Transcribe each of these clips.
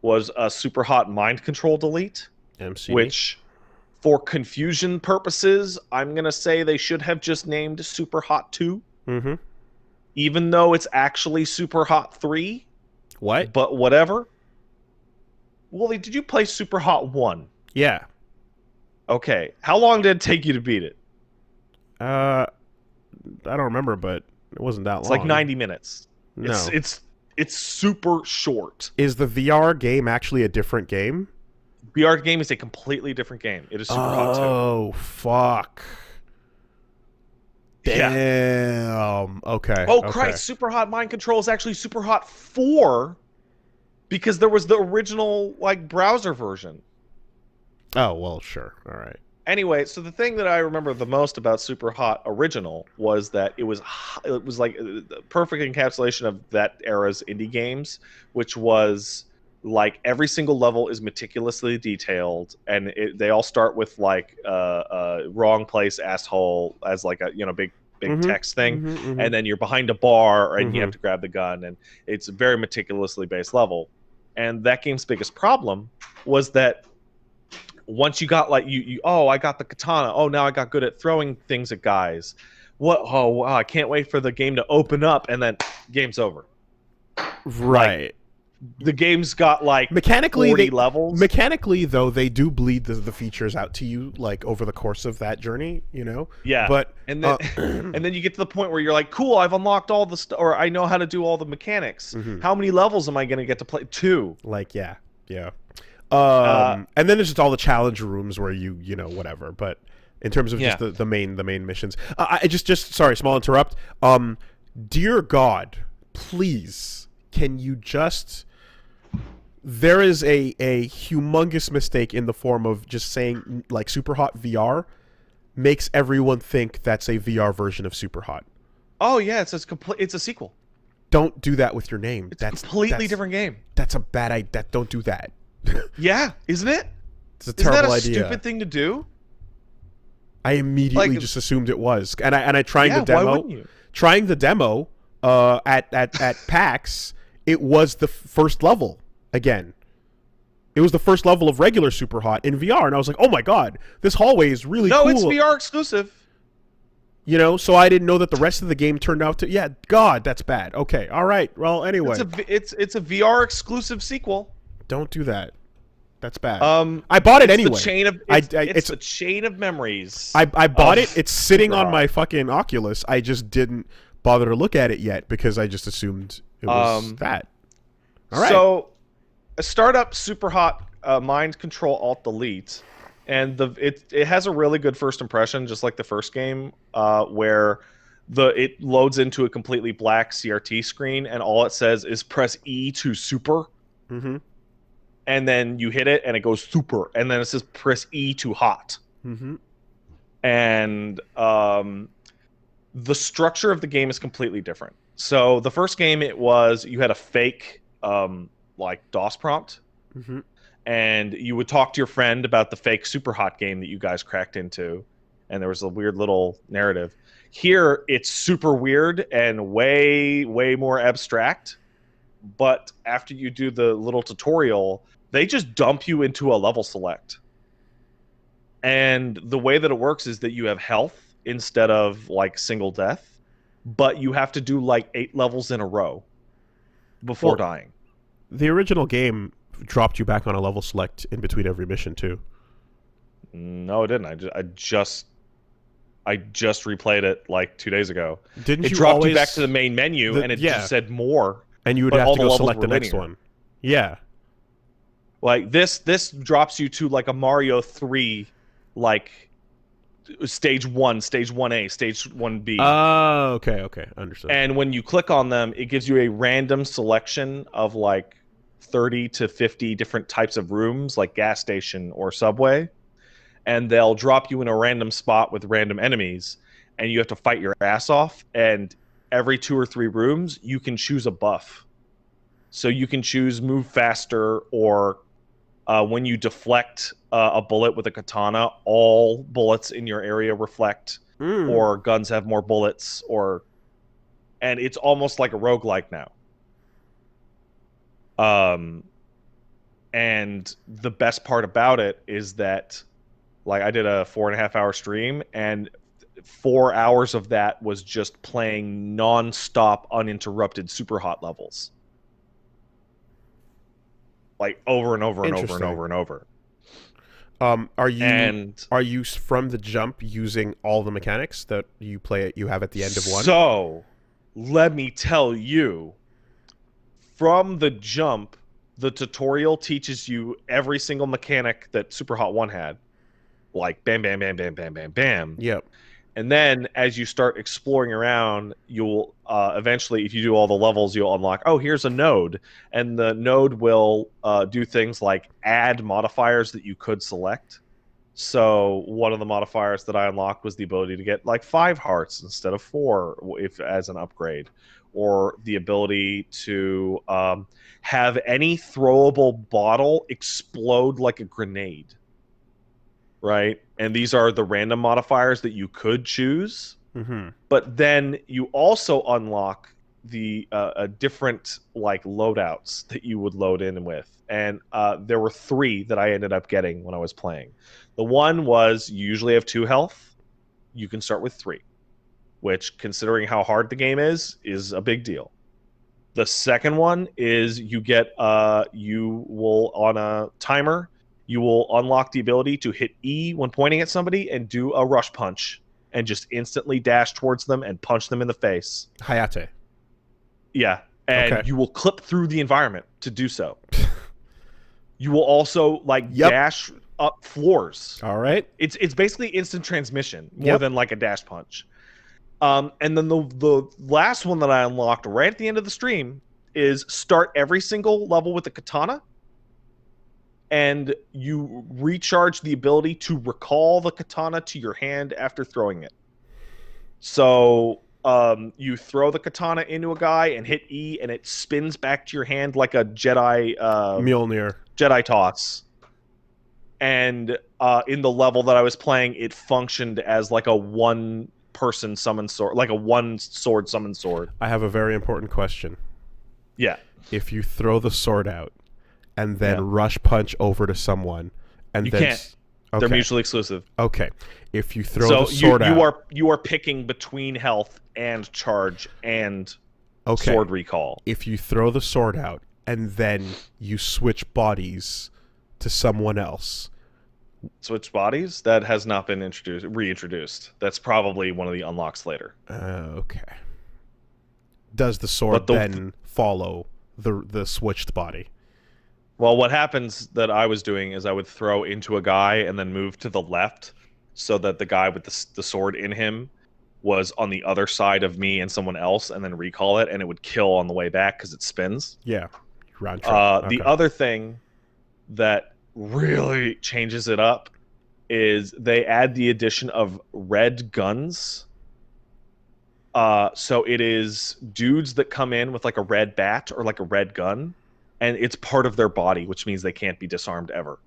was a Super Hot Mind Control Delete, MCD. which, for confusion purposes, I'm going to say they should have just named Super Hot 2, Mm-hmm. even though it's actually Super Hot 3, What? but whatever. Wooly, did you play Super Hot 1? Yeah. Okay. How long did it take you to beat it? I don't remember, but it wasn't that It's like long. 90 minutes. It's No. it's it's super short. Is the VR game actually a different game? VR game is a completely different game. It is Super Hot 2. Oh, fuck. Yeah. Damn. Okay. Oh Okay. Christ, Super Hot Mind Control is actually Super Hot 4 because there was the original like browser version. Oh, well, sure. All right. Anyway, so the thing that I remember the most about Super Hot Original was that it was like the perfect encapsulation of that era's indie games, which was like every single level is meticulously detailed, and they all start with like wrong place asshole as like a big Mm-hmm. text thing, Mm-hmm. Mm-hmm. and then you're behind a bar and you Mm-hmm. have to grab the gun, and it's a very meticulously based level. And that game's biggest problem was that once you got like oh, I got the katana, oh, now I got good at throwing things at guys, what, oh wow, I can't wait for the game to open up, and then game's over. Right. Like, the game's got like Mechanically, 40 levels. Mechanically, though, they do bleed the features out to you like over the course of that journey, you know. Yeah. But And then and then you get to the point where you're like, cool, I've unlocked all the or I know how to do all the mechanics. Mhm. How many levels am I going to get to play? 2. like, yeah. And then there's just all the challenge rooms where you know whatever. But in terms of Yeah. just the main missions, I just sorry, small interrupt. Dear God, please, can you just? There is a humongous mistake in the form of just saying like Super Hot VR makes everyone think that's a VR version of Super Hot. Oh yeah, it's a sequel. Don't do that with your name. It's a completely different game. That's a bad idea. Don't do that. Yeah, isn't it? It's a Isn't that terrible a idea. stupid thing to do? I immediately Like- just assumed it was, and I trying Yeah, the demo. why wouldn't you? Trying the demo at PAX, it was the first level again. It was the first level of regular Super Hot in VR, and I was like, "Oh my god, this hallway is really No, cool." it's VR exclusive. You know, so I didn't know that the rest of the game turned out to. Yeah, God, that's bad. Okay, all right. Well, anyway, It's a VR exclusive sequel. don't do that. That's bad. Um, I bought it it's anyway. The chain of it's the chain of memories. I bought of it. It's sitting Super on Hot. my fucking Oculus. I just didn't bother to look at it yet because I just assumed it was that. All right. So, a startup Super Hot Mind Control Alt Delete, and it has a really good first impression, just like the first game, where it loads into a completely black CRT screen, and all it says is press E to super, Mm-hmm. and then you hit it, and it goes super, and then it says press E to hot, Mm-hmm. and the structure of the game is completely different. So the first game, it was you had a fake like DOS prompt, Mm-hmm. and you would talk to your friend about the fake Super Hot game that you guys cracked into, and there was a weird little narrative. Here, it's super weird and way more abstract, but after you do the little tutorial, they just dump you into a level select. And the way that it works is that you have health instead of like single death, but you have to do like 8 levels in a row before Well, dying. The original game dropped you back on a level select in between every mission too. No, it didn't. I just replayed it like 2 days ago. Didn't It you dropped always? you back to the main menu, and it yeah. just said more. And you would but have all to the go levels select the were next linear. one. Yeah. Like this drops you to like a Mario 3, like stage 1, stage 1A, stage 1B. Oh, okay, understood. And when you click on them, it gives you a random selection of like 30 to 50 different types of rooms, like gas station or subway. And they'll drop you in a random spot with random enemies, and you have to fight your ass off. And every 2 or 3 rooms, you can choose a buff. So you can choose move faster, or when you deflect a bullet with a katana, all bullets in your area reflect, or guns have more bullets, and it's almost like a roguelike now. And the best part about it is that, like, I did a 4.5 hour stream, and 4 hours of that was just playing non-stop, uninterrupted super hot levels, like over and over and over and Interesting. over and over. Are you And from the jump using all the mechanics that you have at the end of one? so, let me tell you, from the jump, the tutorial teaches you every single mechanic that Super Hot 1 had. Like bam, bam, bam, bam, bam, bam, bam. Yep. And then as you start exploring around, you'll eventually, if you do all the levels, you'll unlock, oh, here's a node. And the node will do things like add modifiers that you could select. So one of the modifiers that I unlocked was the ability to get like 5 hearts instead of 4 if as an upgrade. Or the ability to have any throwable bottle explode like a grenade. Right? And these are the random modifiers that you could choose. Mm-hmm. But then you also unlock the different like loadouts that you would load in with. And there were 3 that I ended up getting when I was playing. The one was you usually have 2 health. You can start with 3, which, considering how hard the game is a big deal. The second one is you will, on a timer, you will unlock the ability to hit E when pointing at somebody and do a rush punch and just instantly dash towards them and punch them in the face. Hayate. Yeah. And Okay. you will clip through the environment to do so. You will also dash up floors. All right. It's basically instant transmission more Yep. than like a dash punch. And then the last one that I unlocked right at the end of the stream is start every single level with a katana, and you recharge the ability to recall the katana to your hand after throwing it. So you throw the katana into a guy and hit E, and it spins back to your hand like a Mjolnir. Jedi toss. And in the level that I was playing, it functioned as like a one-person summon sword, like a one-sword summon sword. I have a very important question. Yeah. If you throw the sword out and then Yeah. rush punch over to someone, and You then can't. Okay. They're mutually exclusive. Okay. If you throw So the sword out, you are picking between health and charge and okay. sword recall. If you throw the sword out and then you switch bodies to someone else, Switch bodies? That has not been reintroduced. That's probably one of the unlocks later. okay. Does the sword then follow the switched body? Well, what happens that I was doing is I would throw into a guy and then move to the left so that the guy with the sword in him was on the other side of me and someone else, and then recall it, and it would kill on the way back because it spins. Yeah. Round trip. The other thing that really changes it up is they add the addition of red guns. So it is dudes that come in with like a red bat or like a red gun, and it's part of their body, which means they can't be disarmed ever.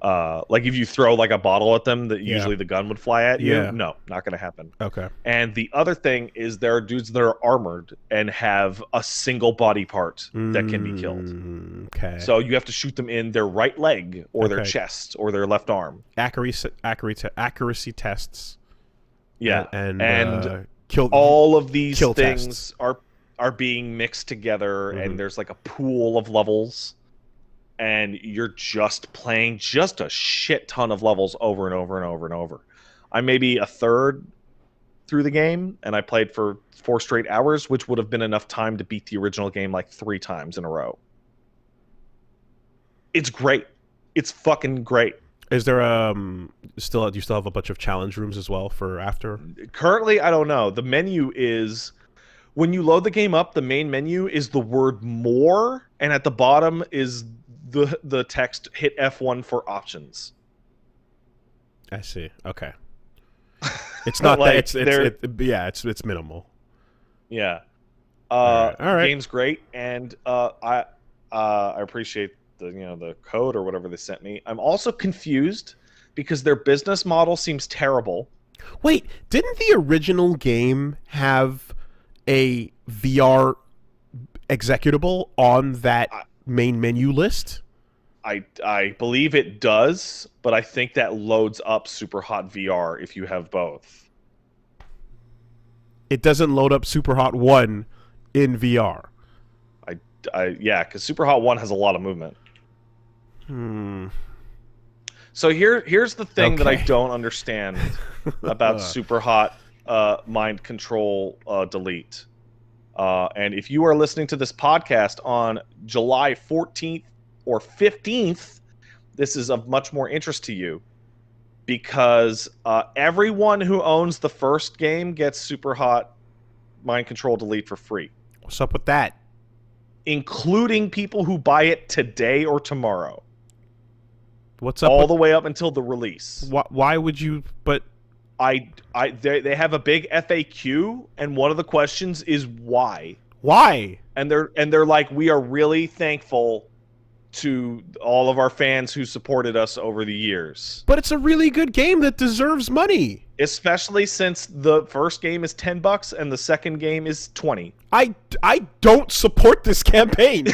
Like if you throw like a bottle at them, that usually the gun would fly at you. Yeah. No, not going to happen. Okay. And the other thing is there are dudes that are armored and have a single body part that can be killed. Okay. So you have to shoot them in their right leg or their Okay. chest or their left arm. Accuracy tests. Yeah. And kill all of these kill things tests. are being mixed together, Mhm. and there's like a pool of levels, and you're just playing just a shit ton of levels over and over and over and over. I'm maybe a third through the game, and I played for 4 straight hours, which would have been enough time to beat the original game like 3 times in a row. It's great. It's fucking great. Is there do you still have a bunch of challenge rooms as well for after? Currently, I don't know. The menu is, when you load the game up, the main menu is the word more, and at the bottom is the text, hit F1 for options. I see. Okay. It's not Like, that it's minimal. Yeah. All right. Game's great, and I appreciate the code or whatever they sent me. I'm also confused because their business model seems terrible. Wait, didn't the original game have a VR executable on that main menu list? I believe it does, but I think that loads up Super Hot VR if you have both. It doesn't load up Super Hot 1 in VR. Yeah, because Super Hot 1 has a lot of movement. So here's the thing that I don't understand about Super Hot Mind Control Delete. And if you are listening to this podcast on July 14th or 15th, this is of much more interest to you, because everyone who owns the first game gets Super Hot Mind Control Delete for free. What's up with that? Including people who buy it today or tomorrow. What's up? All the way up until the release. Why would you? But they have a big FAQ, and one of the questions is why. Why? And they're like, we are really thankful to all of our fans who supported us over the years. But it's a really good game that deserves money. Especially since the first game is $10 and the second game is $20. I don't support this campaign.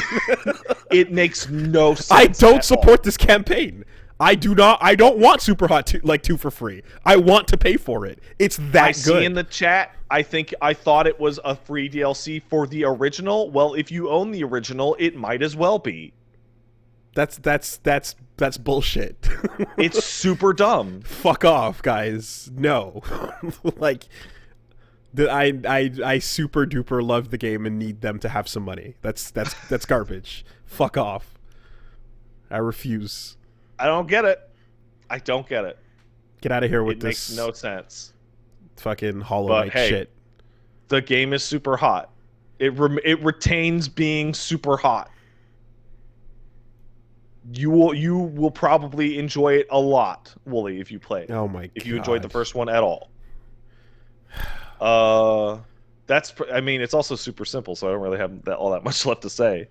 It makes no sense. I don't support this campaign. I don't want Super Hot 2 for free. I want to pay for it. It's that I good. see in the chat, I thought it was a free DLC for the original. Well, if you own the original, it might as well be. That's bullshit. It's super dumb. Fuck off, guys. No. Like, I super duper love the game and need them to have some money. That's garbage. Fuck off. I refuse. I don't get it. I don't get it. Get out of here with it this. Makes no sense. Fucking Hollow Knight shit. The game is super hot. It retains being super hot. You will probably enjoy it a lot, Wooly, if you play it. Oh my god. If you enjoyed the first one at all. It's also super simple, so I don't really have all that much left to say.